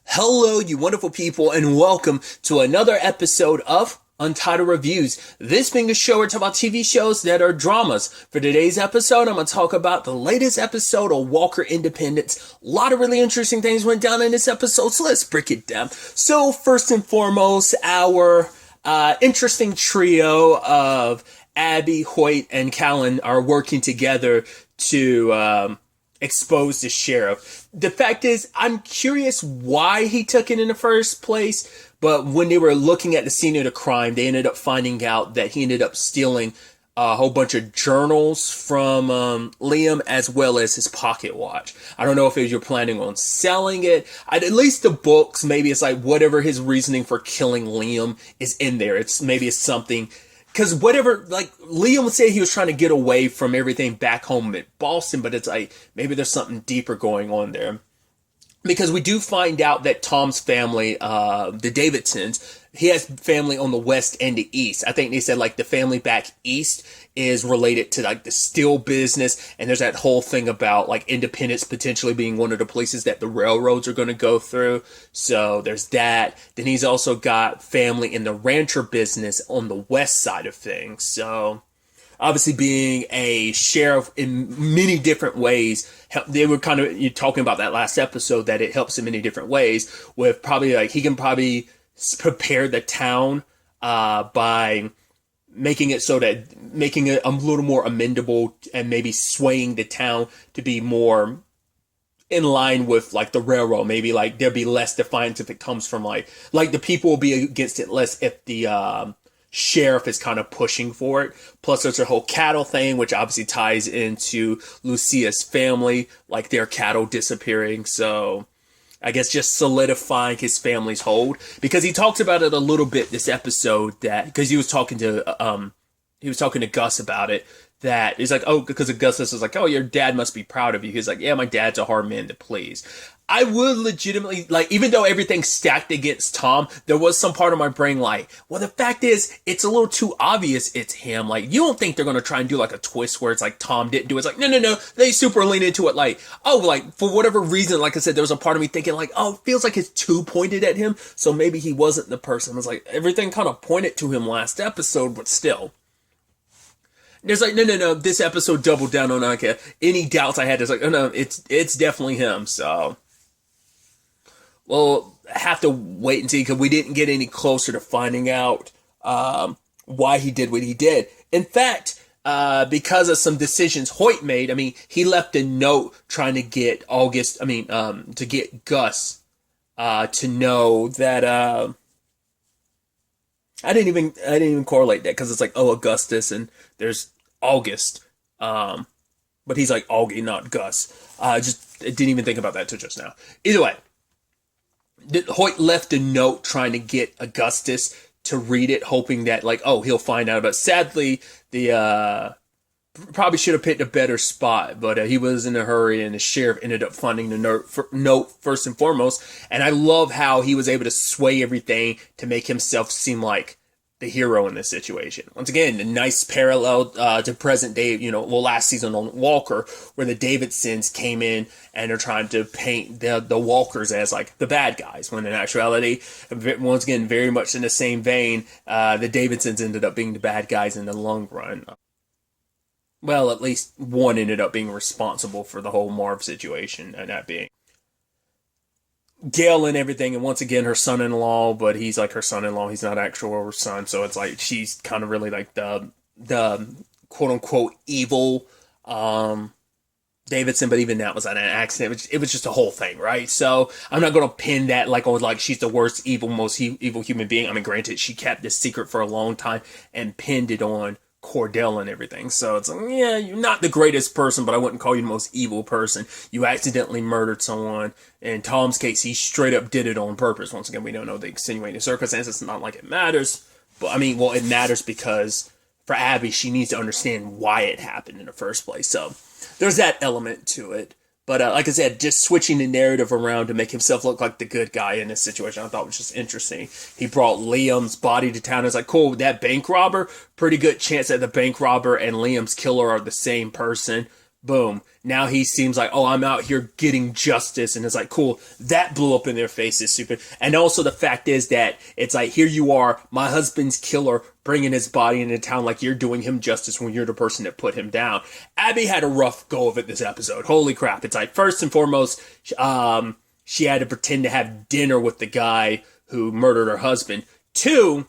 Hello, you wonderful people, and welcome to another episode of Untitled Reviews. This being a show where we talk about TV shows that are dramas. For today's episode, I'm going to talk about the latest episode of Walker Independence. A lot of really interesting things went down in this episode, so let's break it down. So, first and foremost, our interesting trio of Abby, Hoyt, and Callan are working together to expose the sheriff. The fact is, I'm curious why he took it in the first place, but when they were looking at the scene of the crime, they ended up finding out that he ended up stealing a whole bunch of journals from Liam, as well as his pocket watch. I don't know if you're planning on selling it. At least the books, maybe it's like whatever his reasoning for killing Liam is in there. Maybe it's something. Because whatever, like, Liam would say he was trying to get away from everything back home at Boston, but it's like, maybe there's something deeper going on there. Because we do find out that Tom's family, the Davidsons, he has family on the west and the east. I think they said, like, the family back east is related to, like, the steel business, and there's that whole thing about, like, Independence potentially being one of the places that the railroads are going to go through. So there's that. Then he's also got family in the rancher business on the west side of things. So obviously being a sheriff in many different ways, they were kind of talking about that last episode, that it helps in many different ways, with probably, like, he can probably prepare the town by making it so that making it a little more amendable and maybe swaying the town to be more in line with, like, the railroad. Maybe, like, there'll be less defiance if it comes from, like the people will be against it less if the sheriff is kind of pushing for it. Plus there's a whole cattle thing, which obviously ties into Lucia's family, like their cattle disappearing. So I guess just solidifying his family's hold, because he talks about it a little bit this episode, that because he was talking to Gus about it, that he's like, oh, because Augustus was like, oh, your dad must be proud of you. He's like, yeah, my dad's a hard man to please. I would legitimately, like, even though everything's stacked against Tom, there was some part of my brain like, well, the fact is, it's a little too obvious it's him. Like, you don't think they're going to try and do, like, a twist where it's like Tom didn't do it. It's like, no. They super lean into it, like, oh, like, for whatever reason, like I said, there was a part of me thinking, like, oh, it feels like it's too pointed at him, so maybe he wasn't the person. It was like, everything kind of pointed to him last episode, but still. There's like, no, this episode doubled down on, like, any doubts I had. It's like, oh, no, it's definitely him, so we'll have to wait and see, because we didn't get any closer to finding out why he did what he did. In fact, because of some decisions Hoyt made, I mean, he left a note trying to get to get Gus to know that I didn't even correlate that, because it's like, oh, Augustus and there's August, but he's like Augie, not Gus. I didn't even think about that till just now. Either way, Hoyt left a note trying to get Augustus to read it, hoping that, like, oh, he'll find out. But sadly, the probably should have picked a better spot, but he was in a hurry, and the sheriff ended up finding the note first and foremost. And I love how he was able to sway everything to make himself seem like the hero in this situation. Once again, a nice parallel to present day, last season on Walker, where the Davidsons came in and are trying to paint the Walkers as, like, the bad guys, when in actuality, once again, very much in the same vein, the Davidsons ended up being the bad guys in the long run. Well, at least one ended up being responsible for the whole Marv situation, and that being Gail and everything, and once again her son-in-law, but he's like her son-in-law, he's not actual her son, so it's like she's kind of really like the quote-unquote evil Davidson, but even that was an accident. It was just a whole thing, right? So I'm not going to pin that like, oh, like she's the worst most evil human being. I mean, granted, she kept this secret for a long time and pinned it on Cordell and everything. So it's like, yeah, you're not the greatest person, but I wouldn't call you the most evil person. You accidentally murdered someone. In Tom's case, he straight up did it on purpose. Once again, we don't know the extenuating circumstances. It's not like it matters. But I mean, well, it matters because for Abby, she needs to understand why it happened in the first place. So there's that element to it. But like I said, just switching the narrative around to make himself look like the good guy in this situation, I thought was just interesting. He brought Liam's body to town. It's like, cool, that bank robber, pretty good chance that the bank robber and Liam's killer are the same person. boom. Now he seems like, oh, I'm out here getting justice. And it's like, cool, that blew up in their faces, stupid. And also the fact is that it's like, here you are, my husband's killer, bringing his body into town like you're doing him justice when you're the person that put him down. Abby had a rough go of it this episode. Holy crap. It's like, first and foremost, she had to pretend to have dinner with the guy who murdered her husband. Two,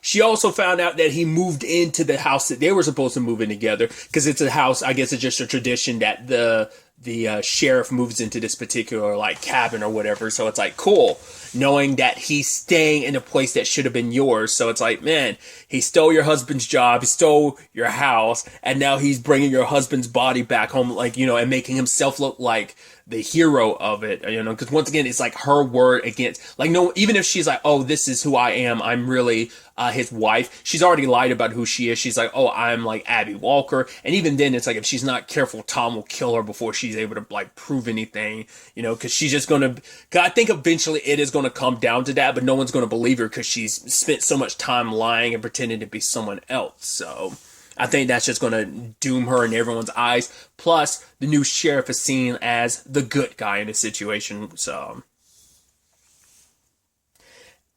she also found out that he moved into the house that they were supposed to move in together, because it's a house, I guess it's just a tradition that the sheriff moves into this particular like cabin or whatever. So it's like, cool, knowing that he's staying in a place that should have been yours. So it's like, man, he stole your husband's job, he stole your house, and now he's bringing your husband's body back home, like, you know, and making himself look like the hero of it, you know, because once again, it's like her word against, like, no, even if she's like, oh, this is who I am, I'm really his wife, she's already lied about who she is. She's like, oh, I'm like Abby Walker. And even then, it's like, if she's not careful, Tom will kill her before she's able to like prove anything, you know, because she's just gonna, I think eventually it is going to come down to that, but no one's going to believe her because she's spent so much time lying and pretending to be someone else. So I think that's just going to doom her in everyone's eyes. Plus, the new sheriff is seen as the good guy in the situation. So,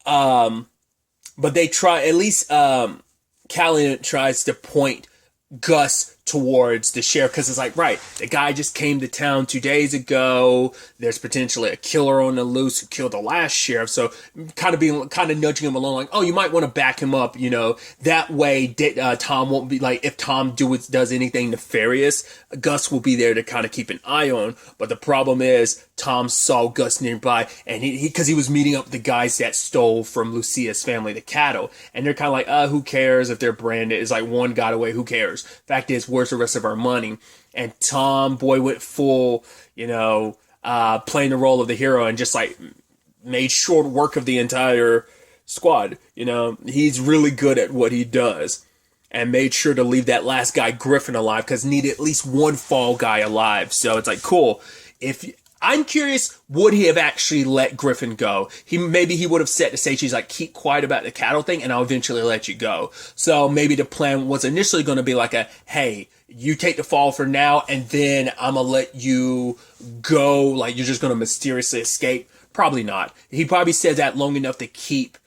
but they try, at least, Callie tries to point Gus towards the sheriff, because it's like, right, the guy just came to town 2 days ago. There's potentially a killer on the loose who killed the last sheriff. So kind of nudging him along, like, oh, you might want to back him up, you know, that way Tom won't be like, if Tom does anything nefarious, Gus will be there to kind of keep an eye on. But the problem is Tom saw Gus nearby, and because he was meeting up with the guys that stole from Lucia's family the cattle, and they're kind of like, who cares if they're branded? It's like, one got away, who cares? Fact is, where's the rest of our money? And Tom, boy, went full, you know, playing the role of the hero, and just like made short work of the entire squad. You know, he's really good at what he does, and made sure to leave that last guy Griffin alive, because needed at least one fall guy alive. So it's like, cool. I'm curious, would he have actually let Griffin go? Maybe he would have set the stage. He's like, keep quiet about the cattle thing, and I'll eventually let you go. So maybe the plan was initially going to be like hey, you take the fall for now, and then I'm going to let you go. Like, you're just going to mysteriously escape. Probably not. He probably said that long enough to keep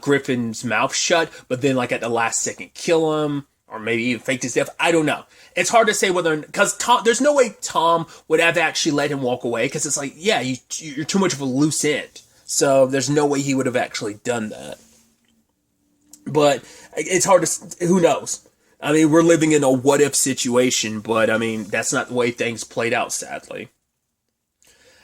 Griffin's mouth shut, but then like at the last second kill him, or maybe even faked his death. I don't know. It's hard to say whether, because there's no way Tom would have actually let him walk away, because it's like, yeah, you're too much of a loose end. So there's no way he would have actually done that. But it's hard to, who knows? I mean, we're living in a what if situation, but I mean, that's not the way things played out, sadly.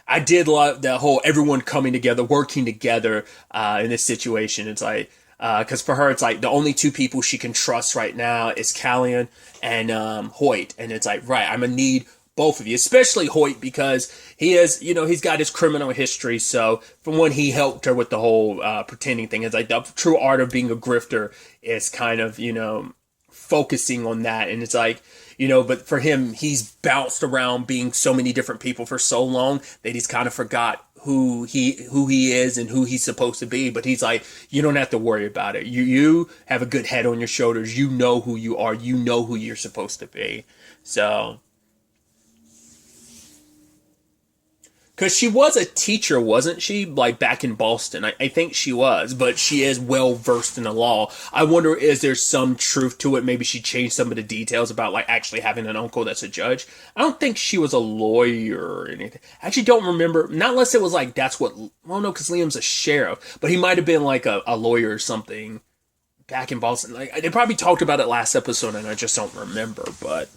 I did love the whole everyone coming together, working together in this situation. It's like, because for her, it's like the only two people she can trust right now is Callian and Hoyt. And it's like, right, I'm going to need both of you, especially Hoyt, because he is, you know, he's got his criminal history. So from when he helped her with the whole pretending thing, it's like the true art of being a grifter is kind of, you know, focusing on that. And it's like, you know, but for him, he's bounced around being so many different people for so long that he's kind of forgot who he is and who he's supposed to be. But he's like, you don't have to worry about it. You have a good head on your shoulders. You know who you are. You know who you're supposed to be. So, because she was a teacher, wasn't she? Like back in Boston. I think she was, but she is well versed in the law. I wonder, is there some truth to it? Maybe she changed some of the details about like actually having an uncle that's a judge. I don't think she was a lawyer or anything. I actually don't remember. Not unless it was like, that's what, well, no, because Liam's a sheriff, but he might have been like a lawyer or something back in Boston. Like, they probably talked about it last episode and I just don't remember, but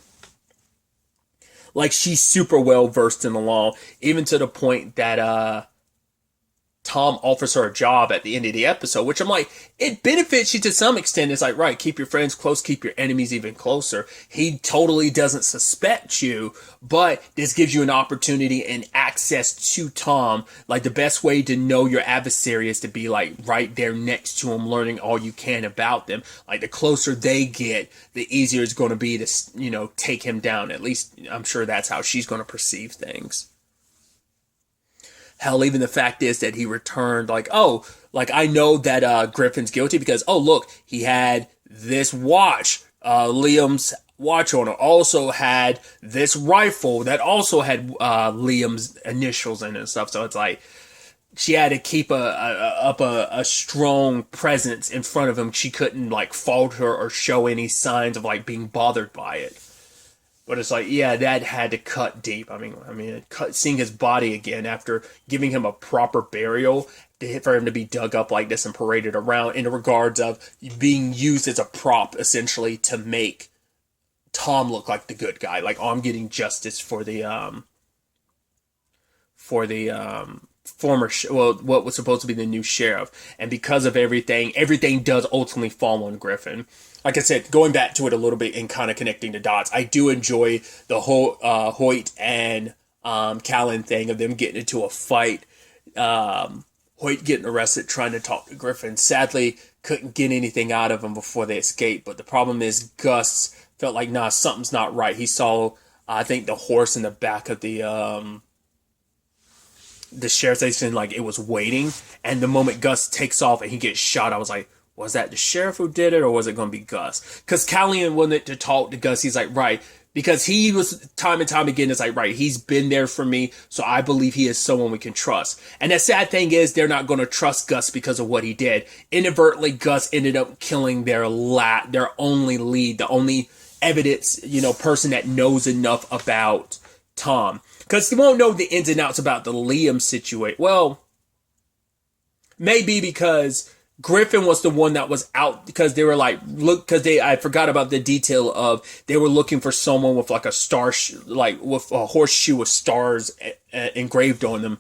like, she's super well versed in the law, even to the point that Tom offers her a job at the end of the episode, which I'm like, it benefits you to some extent. It's like, right, keep your friends close, keep your enemies even closer. He totally doesn't suspect you, but this gives you an opportunity and access to Tom. Like, the best way to know your adversary is to be like right there next to him, learning all you can about them. Like, the closer they get, the easier it's going to be to, you know, take him down. At least I'm sure that's how she's going to perceive things. Hell, even the fact is that he returned, like, oh, like, I know that Griffin's guilty because, oh, look, he had this watch. Liam's watch owner also had this rifle that also had Liam's initials in it and stuff. So it's like she had to keep a strong presence in front of him. She couldn't like falter or show any signs of like being bothered by it. But it's like, yeah, that had to cut deep. I mean, seeing his body again after giving him a proper burial, for him to be dug up like this and paraded around in regards of being used as a prop, essentially, to make Tom look like the good guy. Like, oh, I'm getting justice for the former, what was supposed to be the new sheriff. And because of everything does ultimately fall on Griffin. Like I said, going back to it a little bit and kind of connecting the dots, I do enjoy the whole Hoyt and Callan thing of them getting into a fight. Hoyt getting arrested trying to talk to Griffin. Sadly, couldn't get anything out of him before they escaped. But the problem is Gus felt like, nah, something's not right. He saw, I think, the horse in the back of the sheriff's station, like it was waiting. And the moment Gus takes off and he gets shot, I was like, was that the sheriff who did it, or was it going to be Gus? Because Callian wanted to talk to Gus. He's like, right. Because he was, time and time again, it's like, right, he's been there for me, so I believe he is someone we can trust. And the sad thing is, they're not going to trust Gus because of what he did. Inadvertently, Gus ended up killing their only lead, the only evidence, person that knows enough about Tom. Because they won't know the ins and outs about the Liam situation. Well, maybe because Griffin was the one that was out, because they were like, I forgot about the detail of they were looking for someone with like a star, with a horseshoe with stars engraved on them,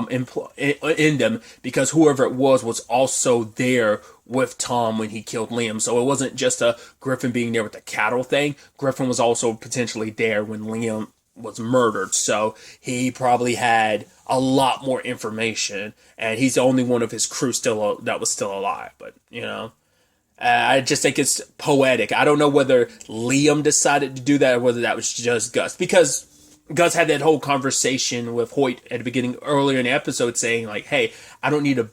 in them, because whoever it was also there with Tom when he killed Liam. So it wasn't just a Griffin being there with the cattle thing. Griffin was also potentially there when Liam was murdered, so he probably had a lot more information, and he's the only one of his crew that was still alive. But I just think it's poetic. I don't know whether Liam decided to do that or whether that was just Gus, because Gus had that whole conversation with Hoyt at the beginning, earlier in the episode, saying like, hey, I don't need a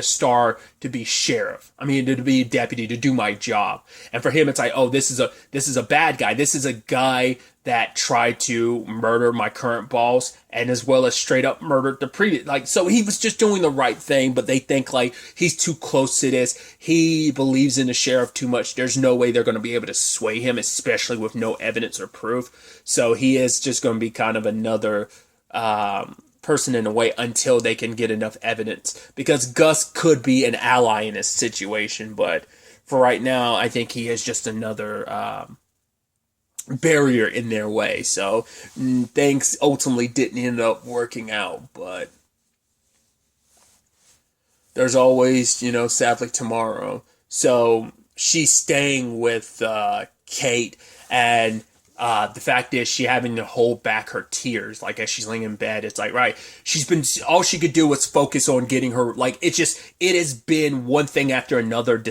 star to be sheriff. I mean, to be a deputy, to do my job. And for him, it's like, oh, this is a bad guy. This is a guy that tried to murder my current boss, and as well as straight up murdered the previous, so he was just doing the right thing, but they think like he's too close to this. He believes in the sheriff too much. There's no way they're going to be able to sway him, especially with no evidence or proof. So he is just going to be kind of another, person in a way until they can get enough evidence, because Gus could be an ally in this situation, but for right now, I think he is just another, barrier in their way. So things ultimately didn't end up working out, but there's always, sadly, tomorrow. So she's staying with Kate, and the fact is she having to hold back her tears, like as she's laying in bed. It's like, right, all she could do was focus on getting her, it has been one thing after another.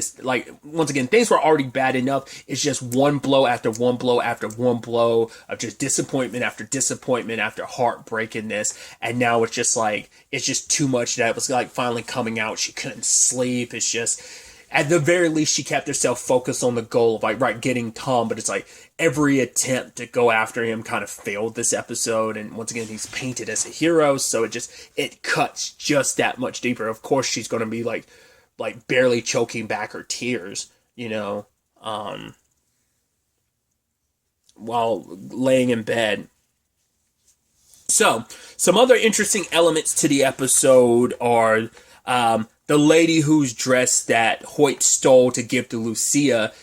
Once again, things were already bad enough. It's just one blow after one blow after one blow of just disappointment after disappointment after heartbreakingness. And now it's just too much that was like finally coming out. She couldn't sleep. It's just, at the very least, she kept herself focused on the goal of getting Tom, but it's like every attempt to go after him kind of failed this episode. And once again, he's painted as a hero, so it cuts just that much deeper. Of course, she's going to be like barely choking back her tears, while laying in bed. So, some other interesting elements to the episode are, the lady whose dress that Hoyt stole to give to Lucia,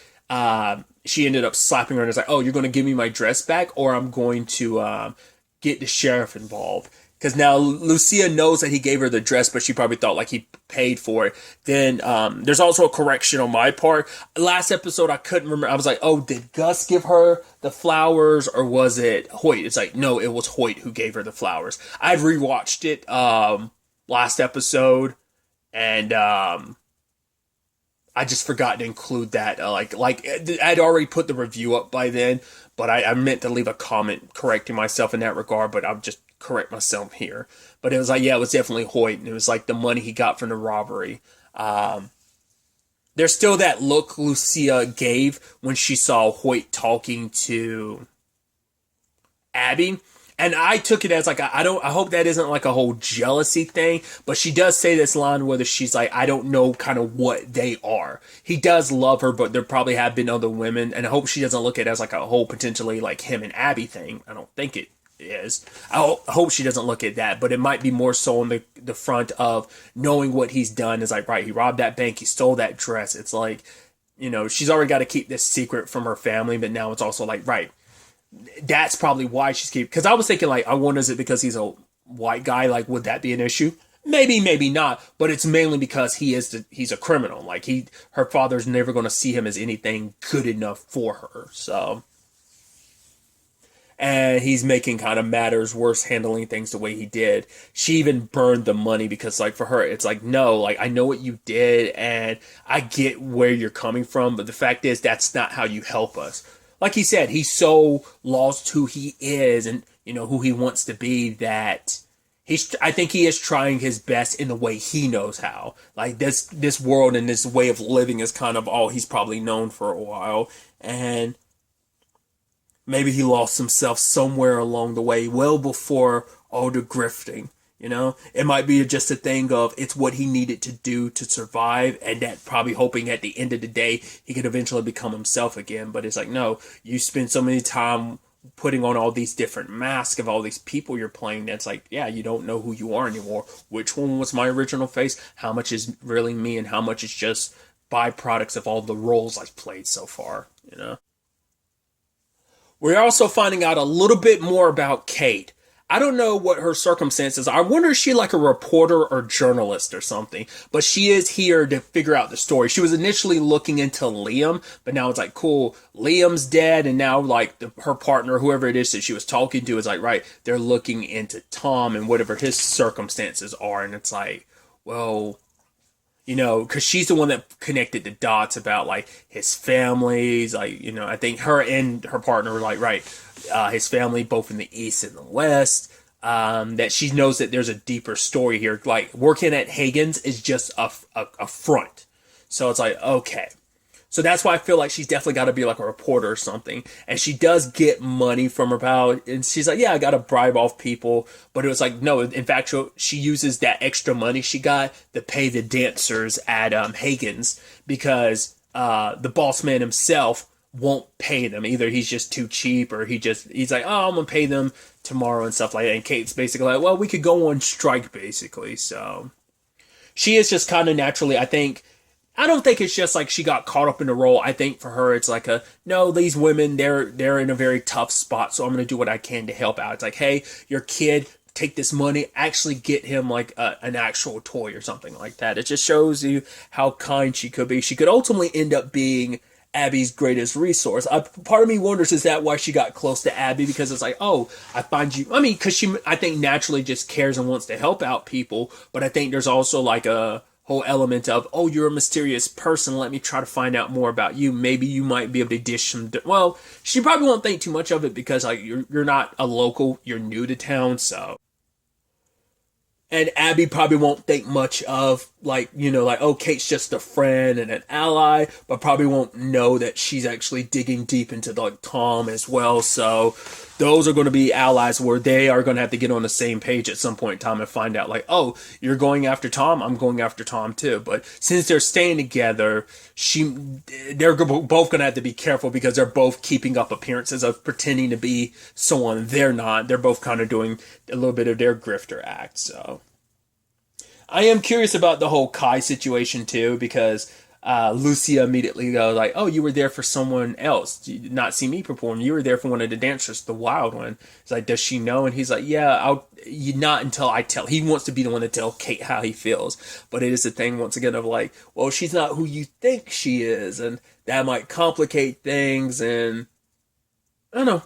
she ended up slapping her and was like, oh, you're going to give me my dress back, or I'm going to get the sheriff involved. Because now Lucia knows that he gave her the dress, but she probably thought like he paid for it. Then there's also a correction on my part. Last episode, I couldn't remember. I was like, oh, did Gus give her the flowers, or was it Hoyt? It's like, no, it was Hoyt who gave her the flowers. I've rewatched it last episode. And I just forgot to include that. I'd already put the review up by then, but I meant to leave a comment correcting myself in that regard, but I'll just correct myself here. But it was like, yeah, it was definitely Hoyt, and it was like the money he got from the robbery. There's still that look Lucia gave when she saw Hoyt talking to Abby. And I took it as like, I hope that isn't like a whole jealousy thing, but she does say this line whether she's like, I don't know kind of what they are. He does love her, but there probably have been other women, and I hope she doesn't look at it as like a whole potentially like him and Abby thing. I don't think it is. I hope she doesn't look at that, but it might be more so on the front of knowing what he's done is like, right, he robbed that bank, he stole that dress. It's like, she's already got to keep this secret from her family, but now it's also like, right, that's probably why she's keeping, because I was thinking like, I wonder, is it because he's a white guy? Like, would that be an issue? Maybe, maybe not, but it's mainly because he's a criminal. Like her father's never going to see him as anything good enough for her. So, and he's making kind of matters worse, handling things the way he did. She even burned the money because like for her, it's like, no, like I know what you did and I get where you're coming from, but the fact is that's not how you help us. Like he said, he's so lost who he is and, who he wants to be that I think he is trying his best in the way he knows how. Like this world and this way of living is kind of all he's probably known for a while. And maybe he lost himself somewhere along the way, well before all the grifting. It might be just a thing of it's what he needed to do to survive, and that probably hoping at the end of the day he could eventually become himself again. But it's like, no, you spend so many time putting on all these different masks of all these people you're playing. That's like, yeah, you don't know who you are anymore. Which one was my original face? How much is really me, and how much is just byproducts of all the roles I've played so far? We're also finding out a little bit more about Kate. I don't know what her circumstances are. I wonder if she's like a reporter or journalist or something. But she is here to figure out the story. She was initially looking into Liam, but now it's like, cool, Liam's dead, and now like her partner, whoever it is that she was talking to, is like, right, they're looking into Tom and whatever his circumstances are. And it's like, well, because she's the one that connected the dots about like his families, like, I think her and her partner were like, right, his family both in the East and the West, that she knows that there's a deeper story here. Like working at Hagen's is just a front. So it's like, okay. So that's why I feel like she's definitely got to be like a reporter or something. And she does get money from her pal. And she's like, yeah, I got to bribe off people. But it was like, no, in fact, she uses that extra money she got to pay the dancers at Hagen's because the boss man himself won't pay them. Either he's just too cheap or he's like, oh, I'm going to pay them tomorrow and stuff like that. And Kate's basically like, well, we could go on strike basically. So she is just kind of naturally, I don't think it's just like she got caught up in the role. I think for her, it's like no, these women, they're in a very tough spot. So I'm going to do what I can to help out. It's like, hey, your kid, take this money, actually get him like an actual toy or something like that. It just shows you how kind she could be. She could ultimately end up being Abby's greatest resource. Part of me wonders, is that why she got close to Abby? Because it's like, oh, I find you, because she, I think naturally just cares and wants to help out people. But I think there's also like a whole element of, oh, you're a mysterious person, let me try to find out more about you. Maybe you might be able to dish some, well, she probably won't think too much of it because like you're not a local, you're new to town, so. And Abby probably won't think much of like, like, oh, Kate's just a friend and an ally, but probably won't know that she's actually digging deep into like Tom as well. So those are going to be allies where they are going to have to get on the same page at some point in time and find out like, oh, you're going after Tom, I'm going after Tom too. But since they're staying together, they're both going to have to be careful because they're both keeping up appearances of pretending to be someone they're not. They're both kind of doing a little bit of their grifter act. So I am curious about the whole Kai situation too, because Lucia immediately goes like, oh, you were there for someone else. You did not see me perform. You were there for one of the dancers, the wild one. It's like, does she know? And he's like, yeah, not until I tell. He wants to be the one to tell Kate how he feels. But it is a thing, once again, of like, well, she's not who you think she is. And that might complicate things. And I don't know.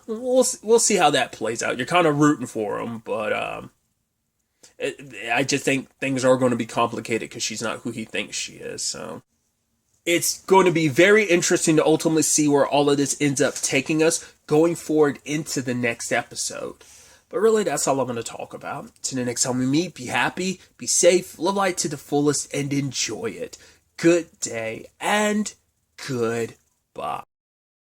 We'll see how that plays out. You're kind of rooting for him, but I just think things are going to be complicated because she's not who he thinks she is. So it's going to be very interesting to ultimately see where all of this ends up taking us going forward into the next episode. But really, that's all I'm going to talk about. Till the next time we meet, be happy, be safe, live life to the fullest, and enjoy it. good day, and goodbye.